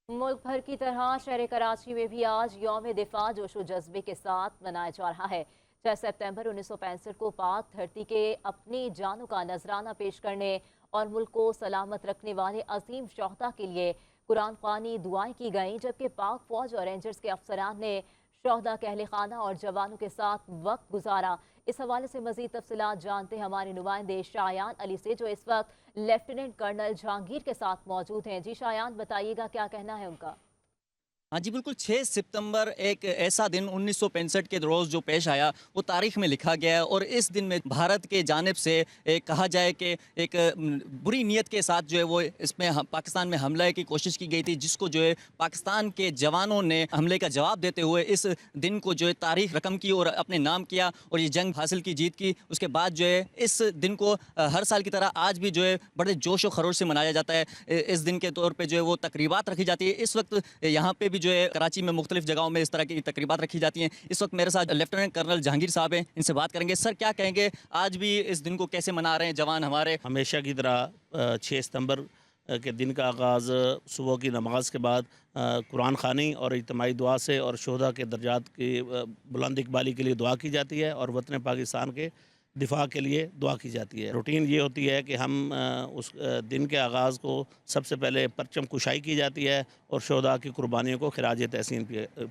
मुल्क भर की तरह शहर कराची में भी आज यौम दिफा जोशो जज्बे के साथ मनाया जा रहा है। 6 सितंबर 1965 को पाक धरती के अपनी जानों का नजराना पेश करने और मुल्क को सलामत रखने वाले अजीम शोहदा के लिए कुरान ख्वानी दुआएं की गईं, जबकि पाक फौज और रेंजर्स के अफसरान ने शोहदा के अहले खाना और जवानों के साथ वक्त गुजारा। इस हवाले से मजीद तफसीलात जानते हैं हमारे नुमाइंदे शायान अली से, जो इस वक्त लेफ्टिनेंट कर्नल जहांगीर के साथ मौजूद हैं। जी शायान, बताइएगा क्या कहना है उनका। हाँ जी, बिल्कुल 6 सितंबर एक ऐसा दिन 1965 के रोज़ जो पेश आया, वो तारीख में लिखा गया है और इस दिन में भारत के जानिब से कहा जाए कि एक बुरी नीयत के साथ जो है वो इसमें पाकिस्तान में हमले की कोशिश की गई थी, जिसको जो है पाकिस्तान के जवानों ने हमले का जवाब देते हुए इस दिन को जो है तारीख रकम की और अपने नाम किया और ये जंग हासिल की, जीत की। उसके बाद जो है इस दिन को हर साल की तरह आज भी जो है बड़े जोश व खरोश से मनाया जाता है। इस दिन के तौर पर जो है वो तकरीबात रखी जाती है। इस वक्त यहाँ पे भी जो है कराची में मुख्तलिफ जगहों में इस तरह की तकरीबात रखी जाती हैं। इस वक्त मेरे साथ लेफ्टिनेंट कर्नल जहांगीर साहब हैं, इनसे बात करेंगे। सर, क्या कहेंगे, आज भी इस दिन को कैसे मना रहे हैं जवान हमारे? हमेशा की तरह 6 सितंबर के दिन का आगाज़ सुबह की नमाज के बाद कुरान ख़ानी और इज्तिमाई दुआ से और शोहदा के दर्जात की बुलंद इकबाली के लिए दुआ की जाती है और वतन पाकिस्तान के दिफा के लिए दुआ की जाती है। रूटीन ये होती है कि हम उस दिन के आगाज़ को सबसे पहले परचम कुशाई की जाती है और शोहदा की कुर्बानियों को खिराज तहसीन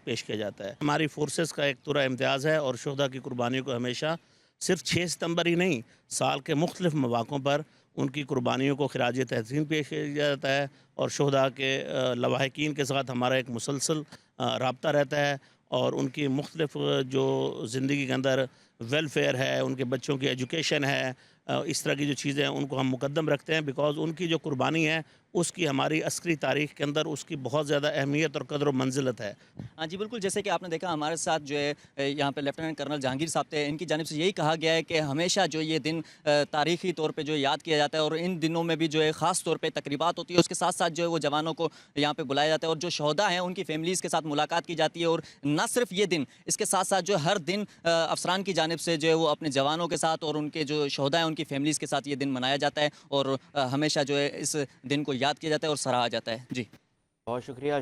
पेश किया जाता है। हमारी फोर्सेस का एक तुरा इम्तियाज़ है और शोहदा की कुर्बानियों को हमेशा सिर्फ 6 सितंबर ही नहीं, साल के मुख्तलिफ मौक़ों पर उनकी कुर्बानियों को खिराज तहसीन पेश किया जाता है और शोहदा के लवाहिकीन के साथ हमारा एक मुसलसल राब्ता रहता है और उनकी मुख्तलिफ जो ज़िंदगी के अंदर वेलफेयर है, उनके बच्चों की एजुकेशन है, इस तरह की जो चीज़ें हैं उनको हम मुकद्दम रखते हैं, बिकॉज़ उनकी जो कुर्बानी है उसकी हमारी अस्करी तारीख़ के अंदर उसकी बहुत ज़्यादा अहमियत और कदर व मंजिलत है। हाँ जी, बिल्कुल, जैसे कि आपने देखा हमारे साथ जो है यहाँ पे लेफ्टिनेंट कर्नल जहांगीर साहब थे, इनकी जानिब से यही कहा गया है कि हमेशा जो ये दिन तारीख़ी तौर पे जो याद किया जाता है और इन दिनों में भी जो है ख़ास तौर पे तकरीबात होती है। उसके साथ साथ जो है वो जवानों को यहाँ पे बुलाया जाता है और जो शोहदा हैं उनकी फैमिलीज़ के साथ मुलाकात की जाती है। और न सिर्फ ये दिन, इसके साथ साथ जो हर दिन अफसरान की जानिब से जो है वो अपने जवानों के साथ और उनके जो शोहदा हैं उनकी फैमिलीज़ के साथ ये दिन मनाया जाता है और हमेशा जो है इस दिन को याद किया जाता है और सराहा जाता है। जी, बहुत शुक्रिया।